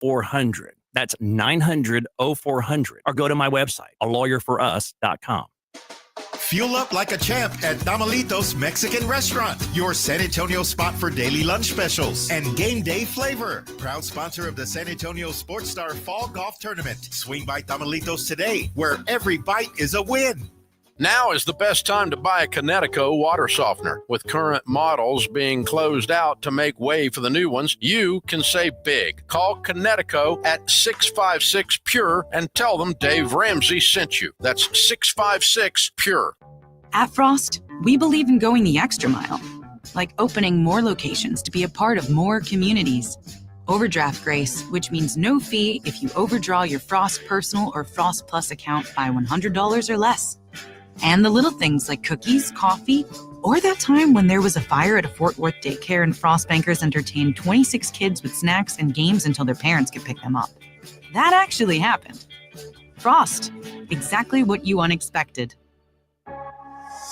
900-0400. That's 900-0400. Or go to my website, alawyer4us.com. Fuel up like a champ at Tamalitos Mexican Restaurant, your San Antonio spot for daily lunch specials and game day flavor. Proud sponsor of the San Antonio Sports Star Fall Golf Tournament. Swing by Tamalitos today, where every bite is a win. Now is the best time to buy a Connecticut water softener. With current models being closed out to make way for the new ones, you can save big. Call Connecticut at 656-PURE and tell them Dave Ramsey sent you. That's 656-PURE. At Frost, we believe in going the extra mile, like opening more locations to be a part of more communities. Overdraft grace, which means no fee if you overdraw your Frost Personal or Frost Plus account by $100 or less. And the little things like cookies, coffee, or that time when there was a fire at a Fort Worth daycare and Frost Bankers entertained 26 kids with snacks and games until their parents could pick them up. That actually happened. Frost, exactly what you unexpected.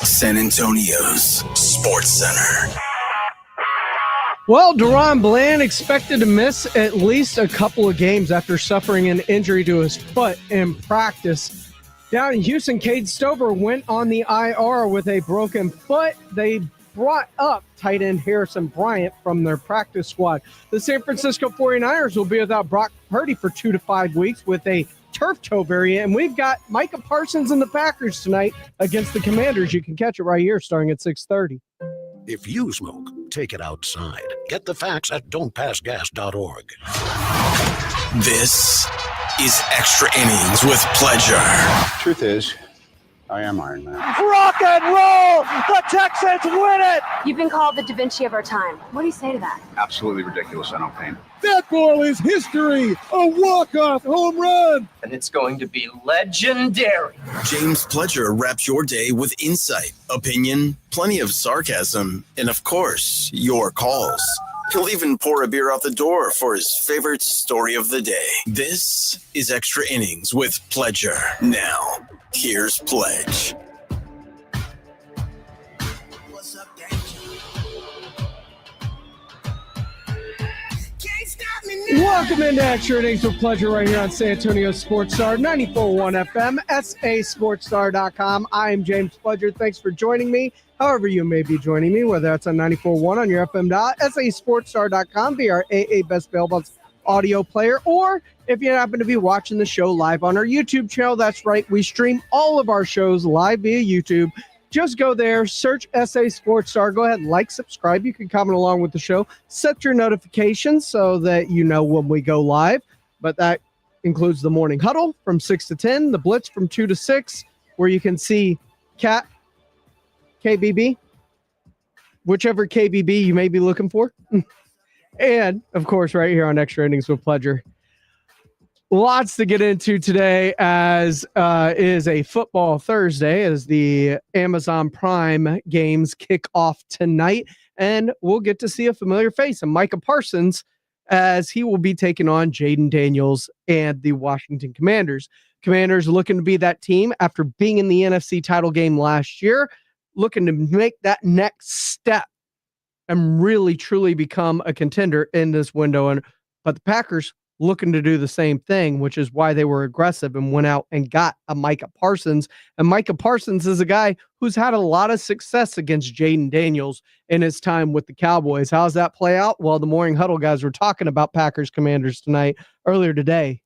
San Antonio's Sports Center. Well, Deron Bland expected to miss at least a couple of games after suffering an injury to his foot in practice. Down in Houston, Cade Stover went on the IR with a broken foot. They brought up tight end Harrison Bryant from their practice squad. The San Francisco 49ers will be without Brock Purdy for 2 to 5 weeks with a turf toe variant. And we've got Micah Parsons and the Packers tonight against the Commanders. You can catch it right here starting at 6:30. If you smoke, take it outside. Get the facts at don'tpassgas.org. This is Extra Innings with Pleasure. Truth is, I am Iron Man. Rock and roll! The Texans win it! You've been called the Da Vinci of our time. What do you say to that? Absolutely ridiculous. I don't paint. That ball is history! A walk-off home run! And it's going to be legendary. James Pledger wraps your day with insight, opinion, plenty of sarcasm, and of course, your calls. He'll even pour a beer out the door for his favorite story of the day. This is Extra Innings with Pledger. Now, here's Pledge. What's up, Welcome into Extra Innings with Pleasure right here on San Antonio Sports Star, 94.1 FM, sasportstar.com. I am James Pledger. Thanks for joining me. However you may be joining me, whether that's on 94.1 on your FM dial, sasportstar.com via our AA Best Bail Bonds audio player, or if you happen to be watching the show live on our YouTube channel, that's right, we stream all of our shows live via YouTube. Just go there, search SA Sports Star, go ahead and like, subscribe. You can comment along with the show, set your notifications so that you know when we go live, but that includes the morning huddle from 6 to 10, the blitz from 2 to 6, where you can see Cat, KBB, whichever KBB you may be looking for. And, of course, right here on Extra Innings with Pleasure. Lots to get into today as is a football Thursday as the Amazon Prime games kick off tonight. And we'll get to see a familiar face, and Micah Parsons, as he will be taking on Jaden Daniels and the Washington Commanders. Commanders looking to be that team after being in the NFC title game last year, looking to make that next step and really, truly become a contender in this window. But the Packers looking to do the same thing, which is why they were aggressive and went out and got a Micah Parsons. And Micah Parsons is a guy who's had a lot of success against Jaden Daniels in his time with the Cowboys. How's that play out? Well, the Morning Huddle guys were talking about Packers Commanders tonight, earlier today.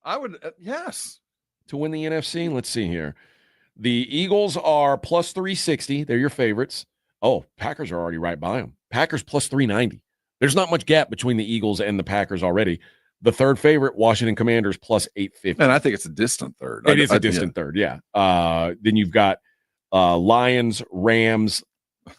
I would, yes, to win the NFC. Let's see here. The Eagles are plus 360. They're your favorites. Oh, Packers are already right by them. Packers plus 390. There's not much gap between the Eagles and the Packers already. The third favorite, Washington Commanders, plus 850. And I think it's a distant third. It is a distant third, yeah. Then you've got Lions, Rams.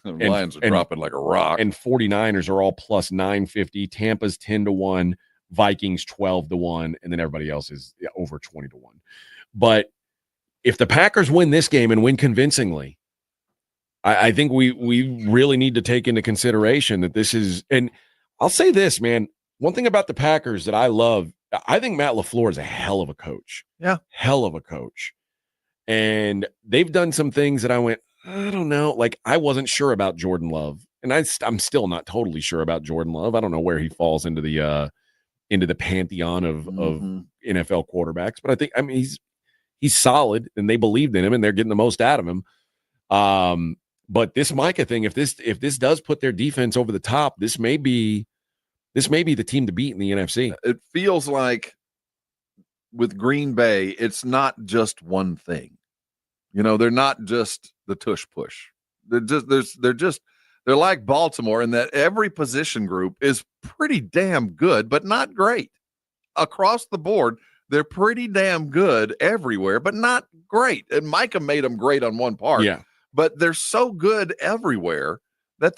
Lions are dropping like a rock. And 49ers are all plus 950. Tampa's 10-1. Vikings 12-1. And then everybody else is over 20-1. But if the Packers win this game and win convincingly, I think we really need to take into consideration that this is – and I'll say this, man. One thing about the Packers that I love, I think Matt LaFleur is a hell of a coach. Yeah. Hell of a coach. And they've done some things that I went, I don't know. Like, I wasn't sure about Jordan Love. And I'm still not totally sure about Jordan Love. I don't know where he falls into the pantheon of NFL quarterbacks. But I mean, he's solid, and they believed in him, and they're getting the most out of him. But this Micah thing, if this does put their defense over the top, this may be the team to beat in the NFC. It feels like with Green Bay, it's not just one thing. You know, they're not just the tush push. They're like Baltimore in that every position group is pretty damn good, but not great. Across the board, they're pretty damn good everywhere, but not great. And Micah made them great on one part. Yeah. But they're so good everywhere that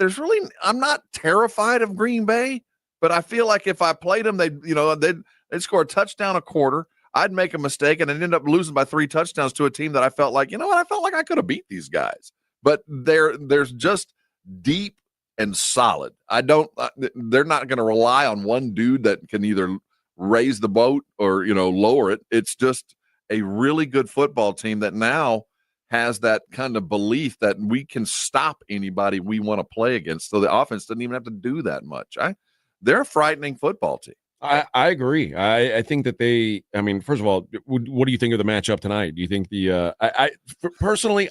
I'm not terrified of Green Bay, but I feel like if I played them, they'd score a touchdown a quarter. I'd make a mistake and I'd end up losing by 3 touchdowns to a team that I felt like, I felt like I could have beat these guys. But there's just deep and solid. They're not going to rely on one dude that can either raise the boat or, lower it. It's just a really good football team that now has that kind of belief that we can stop anybody we want to play against. So the offense doesn't even have to do that much. They're a frightening football team. I agree. I think that first of all, what do you think of the matchup tonight? Do you think personally,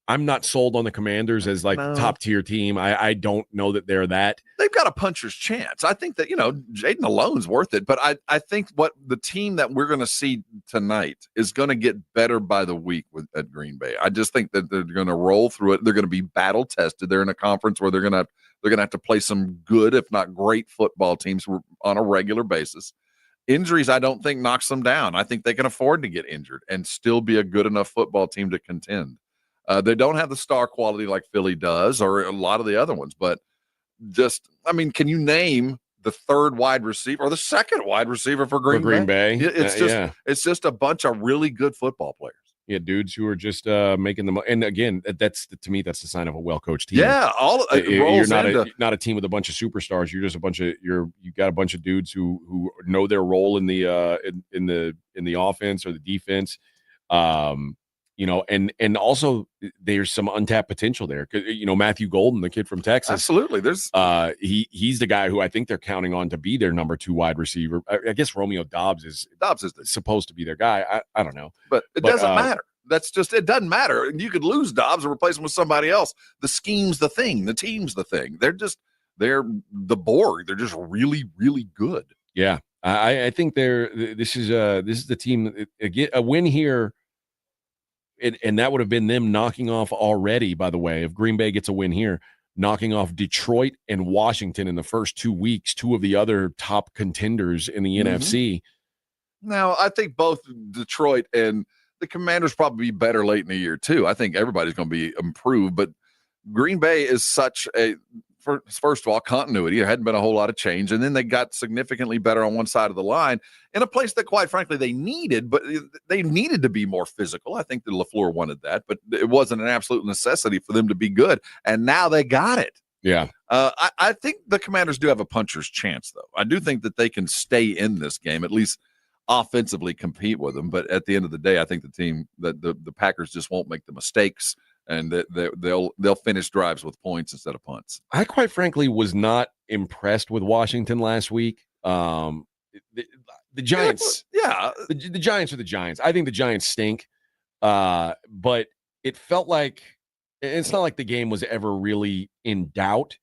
I'm not sold on the Commanders as top tier team. I don't know that they're that. They've got a puncher's chance. I think that, Jaden alone's worth it, but I think what the team that we're going to see tonight is going to get better by the week at Green Bay. I just think that they're going to roll through it. They're going to be battle tested. They're in a conference where they're going to have to play some good, if not great, football teams on a regular basis. Injuries, I don't think, knocks them down. I think they can afford to get injured and still be a good enough football team to contend. They don't have the star quality like Philly does or a lot of the other ones, but can you name the third wide receiver or the second wide receiver for Green Bay? It's just a bunch of really good football players. Yeah, dudes who are just making them. And again, to me, that's the sign of a well-coached team. Yeah, you're not a team with a bunch of superstars. You're just you got a bunch of dudes who know their role in the offense or the defense. And also there's some untapped potential there. Matthew Golden, the kid from Texas. Absolutely. There's he's the guy who I think they're counting on to be their number 2 wide receiver. I guess Romeo Dobbs is supposed to be their guy. I don't know. But it doesn't matter. It doesn't matter. You could lose Dobbs and replace him with somebody else. The scheme's the thing. The team's the thing. They're the Borg. They're just really, really good. Yeah. I think this is the team. A win here. And that would have been them knocking off already, by the way, if Green Bay gets a win here, knocking off Detroit and Washington in the first 2 weeks, 2 of the other top contenders in the NFC. Now, I think both Detroit and the Commanders probably be better late in the year, too. I think everybody's going to be improved, but Green Bay is such first of all, continuity. There hadn't been a whole lot of change. And then they got significantly better on one side of the line in a place that, quite frankly, they needed, but they needed to be more physical. I think that LaFleur wanted that, but it wasn't an absolute necessity for them to be good. And now they got it. Yeah. I think the Commanders do have a puncher's chance, though. I do think that they can stay in this game, at least offensively compete with them. But at the end of the day, I think the Packers just won't make the mistakes. And they'll finish drives with points instead of punts. I quite frankly was not impressed with Washington last week. The Giants, the Giants are the Giants. I think the Giants stink, but it felt like it's not like the game was ever really in doubt,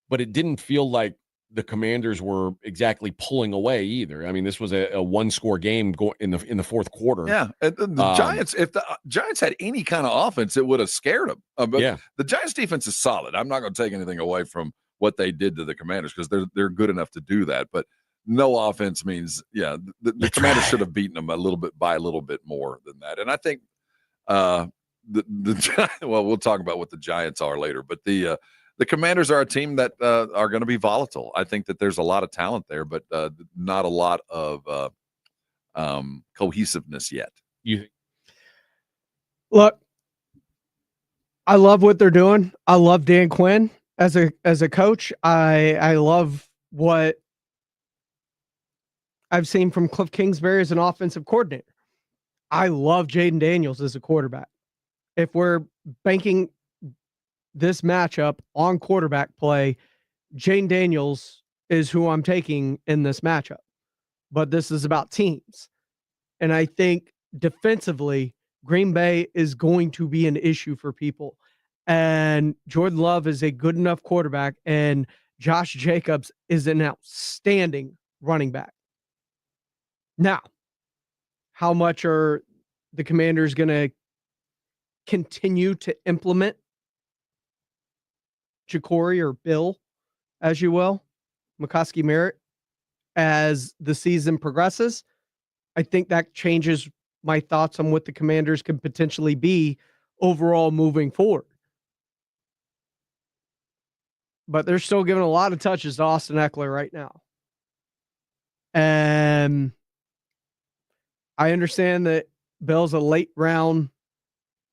but it didn't feel like the Commanders were exactly pulling away either. I mean, this was a 1-score game in the fourth quarter. Yeah, the Giants. If the Giants had any kind of offense, it would have scared them. But the Giants' defense is solid. I'm not going to take anything away from what they did to the Commanders because they're good enough to do that. But no offense means, the Commanders should have beaten them a little bit more than that. And I think well, we'll talk about what the Giants are later, but the Commanders are a team that are going to be volatile. I think that there's a lot of talent there, but not a lot of cohesiveness yet. Look, I love what they're doing. I love Dan Quinn as a coach. I love what I've seen from Cliff Kingsbury as an offensive coordinator. I love Jaden Daniels as a quarterback. If we're banking this matchup on quarterback play, Jaden Daniels is who I'm taking in this matchup. But this is about teams. And I think defensively, Green Bay is going to be an issue for people. And Jordan Love is a good enough quarterback, and Josh Jacobs is an outstanding running back. Now, how much are the Commanders going to continue to implement Jacory or Bill, as you will, McCoskey Merritt, as the season progresses? I think that changes my thoughts on what the Commanders could potentially be overall moving forward. But they're still giving a lot of touches to Austin Eckler right now. And I understand that Bill's a late round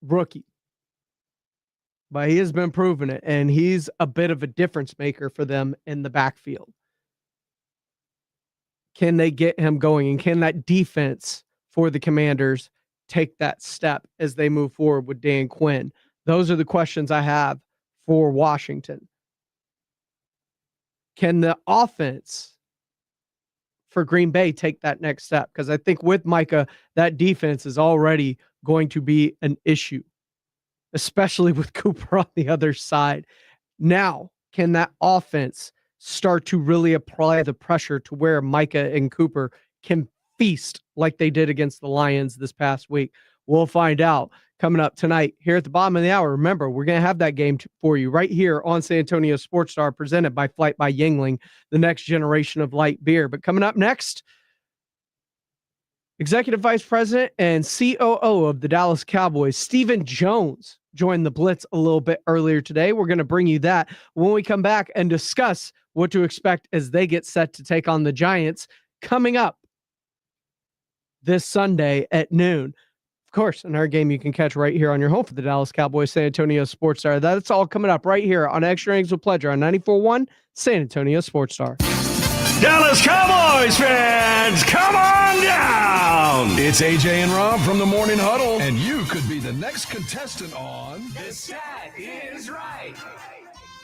rookie, but he has been proving it, and he's a bit of a difference maker for them in the backfield. Can they get him going, and can that defense for the Commanders take that step as they move forward with Dan Quinn? Those are the questions I have for Washington. Can the offense for Green Bay take that next step? Because I think with Micah, that defense is already going to be an issue, especially with Cooper on the other side. Now, can that offense start to really apply the pressure to where Micah and Cooper can feast like they did against the Lions this past week? We'll find out coming up tonight here at the bottom of the hour. Remember, we're going to have that game for you right here on San Antonio Sports Star, presented by Flight by Yuengling, the next generation of light beer. But coming up next, Executive Vice President and COO of the Dallas Cowboys, Stephen Jones, joined the Blitz a little bit earlier today. We're going to bring you that when we come back and discuss what to expect as they get set to take on the Giants coming up this Sunday at noon. Of course, another game you can catch right here on your home for the Dallas Cowboys, San Antonio Sports Star. That's all coming up right here on Extra Innings with Pleasure on 94.1 San Antonio Sports Star. Dallas Cowboys fans, come on down! It's AJ and Rob from the Morning Huddle, and you could be the next contestant on The Stat Is Right.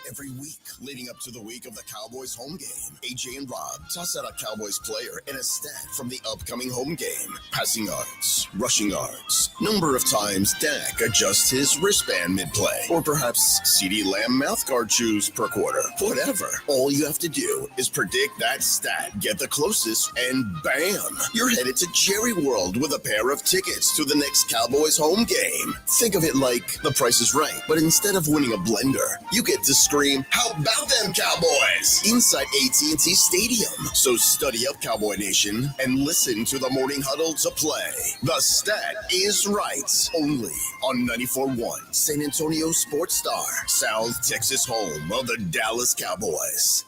Every week leading up to the week of the Cowboys home game, AJ and Rob toss out a Cowboys player and a stat from the upcoming home game. Passing yards, rushing yards, number of times Dak adjusts his wristband mid-play, or perhaps CeeDee Lamb mouthguard chews per quarter. Whatever. All you have to do is predict that stat, get the closest, and bam! You're headed to Jerry World with a pair of tickets to the next Cowboys home game. Think of it like The Price is Right, but instead of winning a blender, you get to scream, "How about them Cowboys?" inside AT&T Stadium. So study up, Cowboy Nation, and listen to the Morning Huddle to play. The Stat Is Right, only on 94.1 San Antonio Sports Star, South Texas home of the Dallas Cowboys.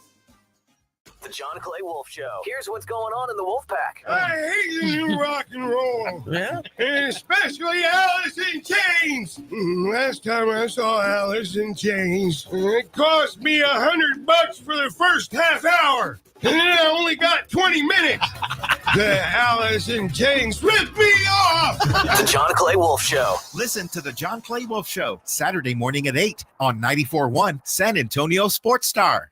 The John Clay Wolf Show. Here's what's going on in the Wolf Pack. I hate the new rock and roll. Yeah? And especially Alice in Chains. Last time I saw Alice in Chains, it cost me $100 for the first half hour. And then I only got 20 minutes. The Alice in Chains ripped me off. The John Clay Wolf Show. Listen to the John Clay Wolf Show, Saturday morning at 8 on 94.1 San Antonio Sports Star.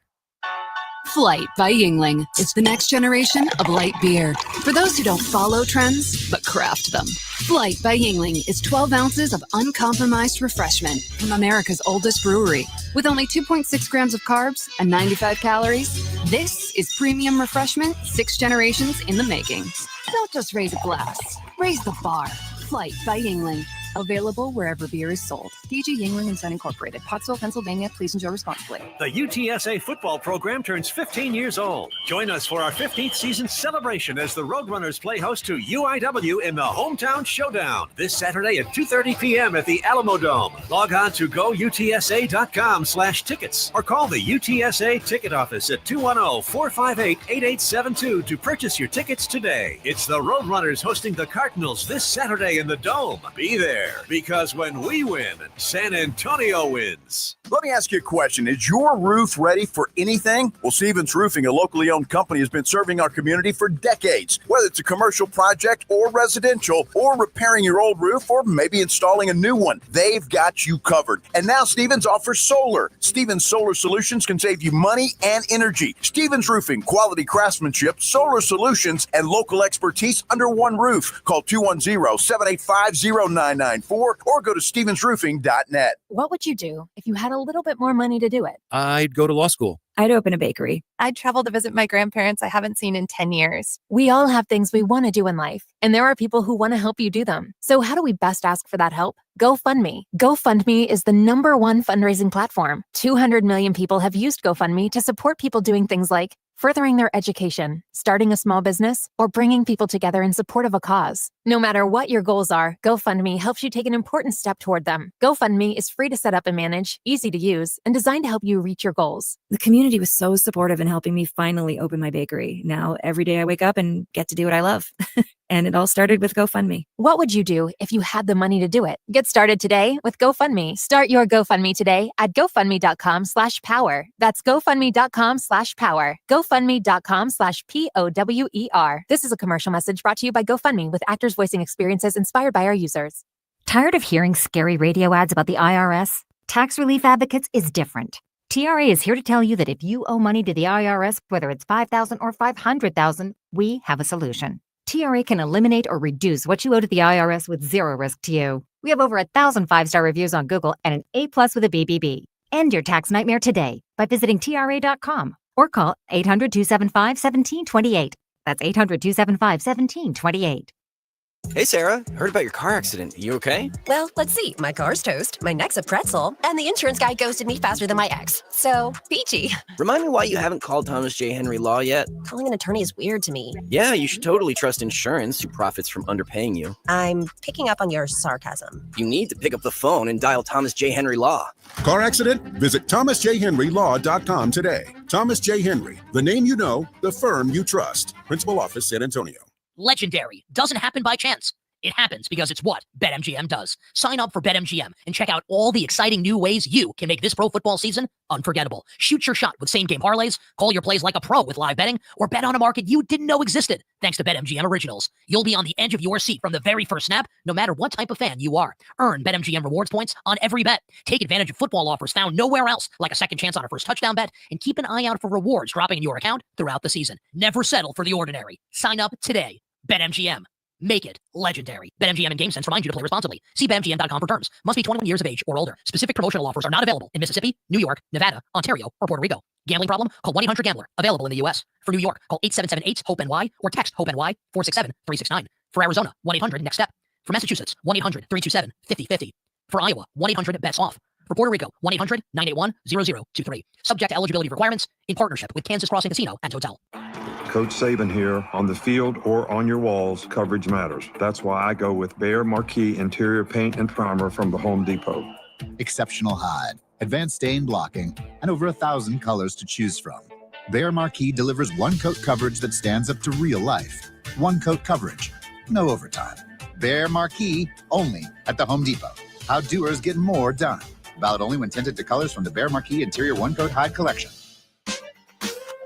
Flight by Yuengling. It's the next generation of light beer. For those who don't follow trends, but craft them. Flight by Yuengling is 12 ounces of uncompromised refreshment from America's oldest brewery. With only 2.6 grams of carbs and 95 calories, this is premium refreshment 6 generations in the making. Don't just raise a glass. Raise the bar. Flight by Yuengling. Available wherever beer is sold. DG Yingling and Son Incorporated, Pottsville, Pennsylvania. Please enjoy responsibly. The UTSA football program turns 15 years old. Join us for our 15th season celebration as the Roadrunners play host to UIW in the Hometown Showdown this Saturday at 2:30 p.m. at the Alamo Dome. Log on to goutsa.com/tickets or call the UTSA ticket office at 210-458-8872 to purchase your tickets today. It's the Roadrunners hosting the Cardinals this Saturday in the Dome. Be there, because when we win, San Antonio wins. Let me ask you a question. Is your roof ready for anything? Well, Stevens Roofing, a locally owned company, has been serving our community for decades. Whether it's a commercial project or residential, or repairing your old roof, or maybe installing a new one, they've got you covered. And now Stevens offers solar. Stevens Solar Solutions can save you money and energy. Stevens Roofing, quality craftsmanship, solar solutions, and local expertise under one roof. Call 210-785-0994 or go to stevensroofing.net. What would you do if you had a little bit more money to do it? I'd go to law school. I'd open a bakery. I'd travel to visit my grandparents I haven't seen in 10 years. We all have things we want to do in life, and there are people who want to help you do them. So how do we best ask for that help? GoFundMe. GoFundMe is the #1 fundraising platform. 200 million people have used GoFundMe to support people doing things like furthering their education, starting a small business, or bringing people together in support of a cause. No matter what your goals are, GoFundMe helps you take an important step toward them. GoFundMe is free to set up and manage, easy to use, and designed to help you reach your goals. The community was so supportive in helping me finally open my bakery. Now, every day I wake up and get to do what I love. And it all started with GoFundMe. What would you do if you had the money to do it? Get started today with GoFundMe. Start your GoFundMe today at GoFundMe.com/power. That's GoFundMe.com/power. GoFundMe.com/POWER. This is a commercial message brought to you by GoFundMe with actors voicing experiences inspired by our users. Tired of hearing scary radio ads about the IRS? Tax Relief Advocates is different. TRA is here to tell you that if you owe money to the IRS, whether it's $5,000 or $500,000, we have a solution. TRA can eliminate or reduce what you owe to the IRS with zero risk to you. We have over 1,000 5-star reviews on Google and an A+ with a BBB. End your tax nightmare today by visiting TRA.com or call 800-275-1728. That's 800-275-1728. Hey, Sarah. Heard about your car accident. You okay? Well, let's see. My car's toast, my neck's a pretzel, and the insurance guy ghosted me faster than my ex. So, peachy. Remind me why you haven't called Thomas J. Henry Law yet? Calling an attorney is weird to me. Yeah, you should totally trust insurance who profits from underpaying you. I'm picking up on your sarcasm. You need to pick up the phone and dial Thomas J. Henry Law. Car accident? Visit thomasjhenrylaw.com today. Thomas J. Henry, the name you know, the firm you trust. Principal Office, San Antonio. Legendary doesn't happen by chance. It happens because it's what BetMGM does. Sign up for BetMGM and check out all the exciting new ways you can make this pro football season unforgettable. Shoot your shot with same-game parlays, call your plays like a pro with live betting, or bet on a market you didn't know existed thanks to BetMGM Originals. You'll be on the edge of your seat from the very first snap, no matter what type of fan you are. Earn BetMGM rewards points on every bet. Take advantage of football offers found nowhere else, like a second chance on a first touchdown bet, and keep an eye out for rewards dropping in your account throughout the season. Never settle for the ordinary. Sign up today. BetMGM. Make it legendary. BetMGM and GameSense remind you to play responsibly. See BetMGM.com for terms. Must be 21 years of age or older. Specific promotional offers are not available in Mississippi, New York, Nevada, Ontario, or Puerto Rico. Gambling problem? Call 1-800-GAMBLER. Available in the U.S. For New York, call 877-8-HOPE-NY or text HOPE-NY 467-369. For Arizona, 1-800-NEXT-STEP. For Massachusetts, 1-800-327-5050. For Iowa, 1-800-BETS-OFF. For Puerto Rico, 1-800-981-0023. Subject to eligibility requirements in partnership with Kansas Crossing Casino and Hotel. Coach Saban here. On the field or on your walls, coverage matters. That's why I go with Behr Marquee Interior Paint and Primer from the Home Depot. Exceptional hide, advanced stain blocking, and over 1,000 colors to choose from. Behr Marquee delivers one-coat coverage that stands up to real life. One-coat coverage, no overtime. Behr Marquee, only at the Home Depot. How doers get more done. Valid only when tinted to colors from the Behr Marquee Interior One-Coat Hide Collection.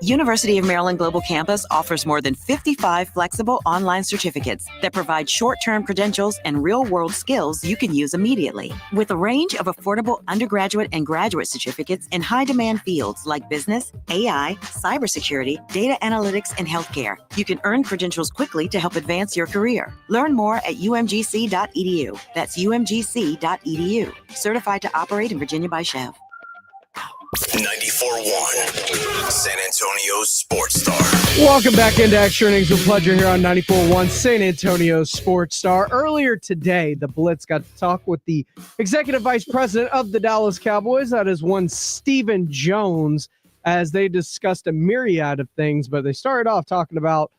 University of Maryland Global Campus offers more than 55 flexible online certificates that provide short-term credentials and real-world skills you can use immediately. With a range of affordable undergraduate and graduate certificates in high-demand fields like business, AI, cybersecurity, data analytics, and healthcare, you can earn credentials quickly to help advance your career. Learn more at umgc.edu. That's umgc.edu. Certified to operate in Virginia by Chev. 94.1 San Antonio Sports Star. Welcome back into Extra Innings with Pleasure here on 94.1 San Antonio Sports Star. Earlier today, the Blitz got to talk with the executive vice president of the Dallas Cowboys. That is one Stephen Jones, as they discussed a myriad of things, but they started off talking about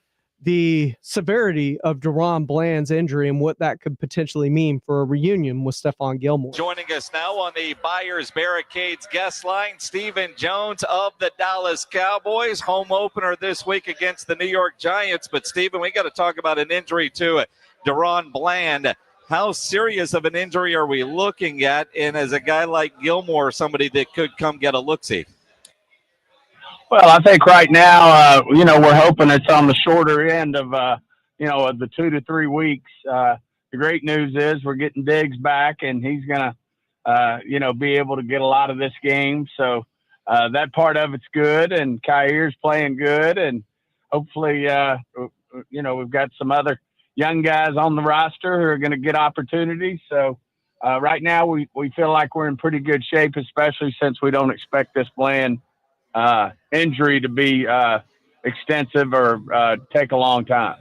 the severity of DaRon Bland's injury and what that could potentially mean for a reunion with Stephon Gilmore. Joining us now on the Buyers Barricades guest line, Stephen Jones of the Dallas Cowboys. Home opener this week against the New York Giants. But, Stephen, we got to talk about an injury to DaRon Bland. How serious of an injury are we looking at? And as a guy like Gilmore, somebody that could come get a look-see. Well, I think right now, we're hoping it's on the shorter end of, of the 2 to 3 weeks. The great news is we're getting Diggs back, and he's going to, be able to get a lot of this game. So that part of it's good, and Kyrie's playing good, and hopefully, we've got some other young guys on the roster who are going to get opportunities. So right now we feel like we're in pretty good shape, especially since we don't expect this Bland injury to be extensive or take a long time.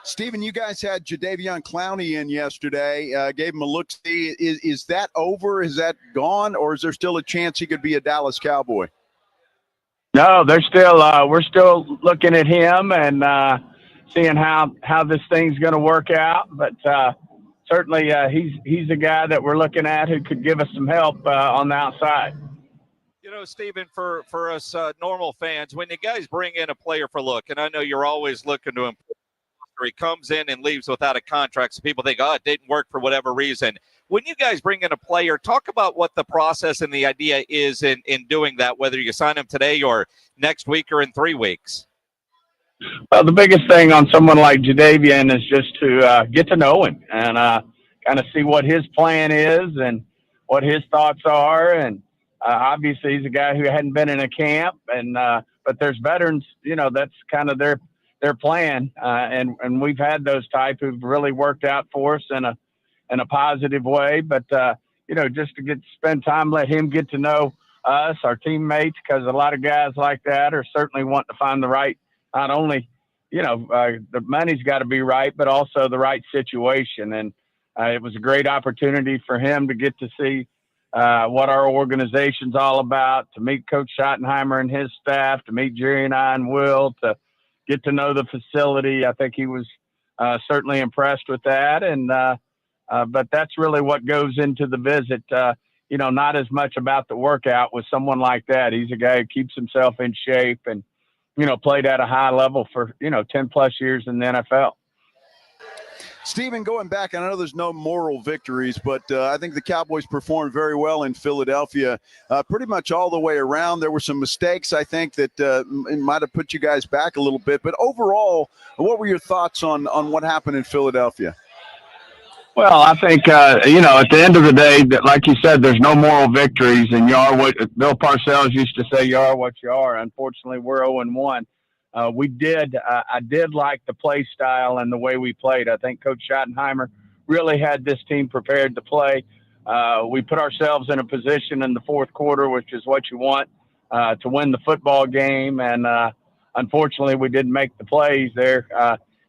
Stephen, you guys had Jadeveon Clowney in yesterday, gave him a look-see. Is that over? Is that gone? Or is there still a chance he could be a Dallas Cowboy? No, we're still looking at him and seeing how this thing's going to work out. But certainly he's a guy that we're looking at who could give us some help on the outside. Stephen, for us normal fans, when you guys bring in a player for look, and I know you're always looking to improve, he comes in and leaves without a contract, so people think, it didn't work for whatever reason. When you guys bring in a player, talk about what the process and the idea is in doing that, whether you sign him today or next week or in 3 weeks. Well, the biggest thing on someone like Jadeveon is just to get to know him and kind of see what his plan is and what his thoughts are. And obviously, he's a guy who hadn't been in a camp, and but there's veterans, that's kind of their plan, and we've had those type who've really worked out for us in a positive way. But just to spend time, let him get to know us, our teammates, because a lot of guys like that are certainly wanting to find the right, not only the money's got to be right, but also the right situation. And it was a great opportunity for him to get to see what our organization's all about, to meet Coach Schottenheimer and his staff, to meet Jerry and I and Will, to get to know the facility. I think he was certainly impressed with that. And but that's really what goes into the visit. Not as much about the workout with someone like that. He's a guy who keeps himself in shape and, played at a high level for, 10 plus years in the NFL. Stephen, going back, I know there's no moral victories, but I think the Cowboys performed very well in Philadelphia pretty much all the way around. There were some mistakes, I think, that might have put you guys back a little bit. But overall, what were your thoughts on what happened in Philadelphia? Well, I think, at the end of the day, like you said, there's no moral victories. And you are what Bill Parcells used to say, you are what you are. Unfortunately, we're 0-1. I did like the play style and the way we played. I think Coach Schottenheimer really had this team prepared to play. We put ourselves in a position in the fourth quarter, which is what you want, to win the football game. And unfortunately, we didn't make the plays there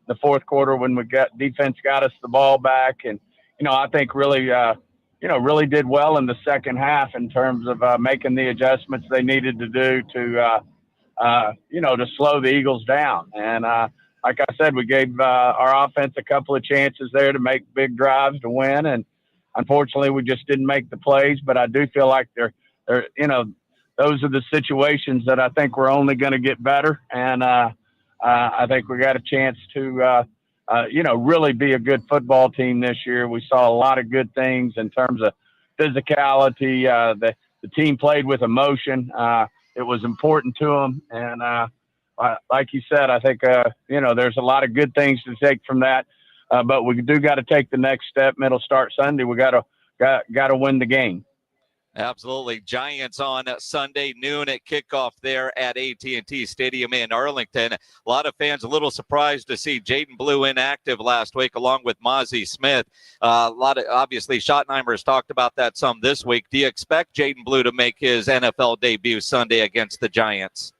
the fourth quarter when defense got us the ball back. And, I think really did well in the second half in terms of making the adjustments they needed to do to slow the Eagles down. And like I said, we gave our offense a couple of chances there to make big drives to win. And unfortunately, we just didn't make the plays. But I do feel like they're those are the situations that I think we're only going to get better. And I think we got a chance to, really be a good football team this year. We saw a lot of good things in terms of physicality. The team played with emotion. It was important to them. And like you said, I think, there's a lot of good things to take from that. But we do got to take the next step. It'll start Sunday. We got to win the game. Absolutely. Giants on Sunday noon at kickoff there at AT&T Stadium in Arlington. A lot of fans a little surprised to see Jaden Blue inactive last week along with Mozzie Smith. Obviously, Schottenheimer has talked about that some this week. Do you expect Jaden Blue to make his NFL debut Sunday against the Giants?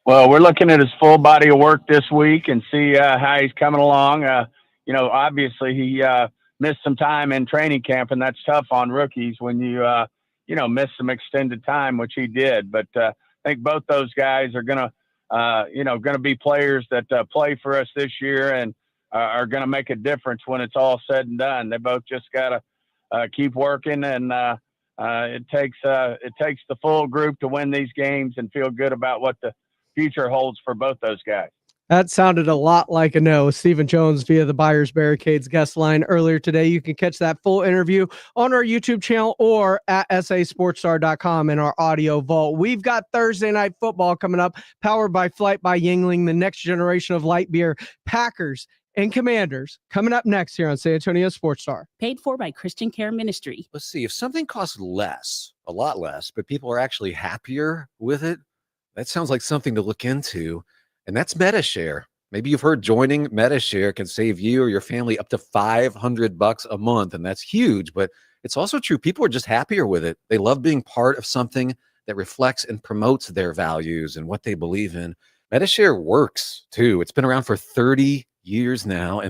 Well, we're looking at his full body of work this week and see how he's coming along. Obviously he missed some time in training camp, and that's tough on rookies when you miss some extended time, which he did. But I think both those guys are going to be players that play for us this year and are going to make a difference when it's all said and done. They both just got to keep working, and it takes the full group to win these games and feel good about what the future holds for both those guys. That sounded a lot like a no. Stephen Jones via the Buyers Barricades guest line earlier today. You can catch that full interview on our YouTube channel or at sasportstar.com in our audio vault. We've got Thursday Night Football coming up, powered by Flight by Yingling, the next generation of light beer. Packers and Commanders coming up next here on San Antonio Sports Star. Paid for by Christian Care Ministry. Let's see, if something costs less, a lot less, but people are actually happier with it, that sounds like something to look into. And that's MetaShare. Maybe you've heard joining MetaShare can save you or your family up to $500 a month. And that's huge, but it's also true. People are just happier with it. They love being part of something that reflects and promotes their values and what they believe in. MetaShare works too. It's been around for 30 years now. And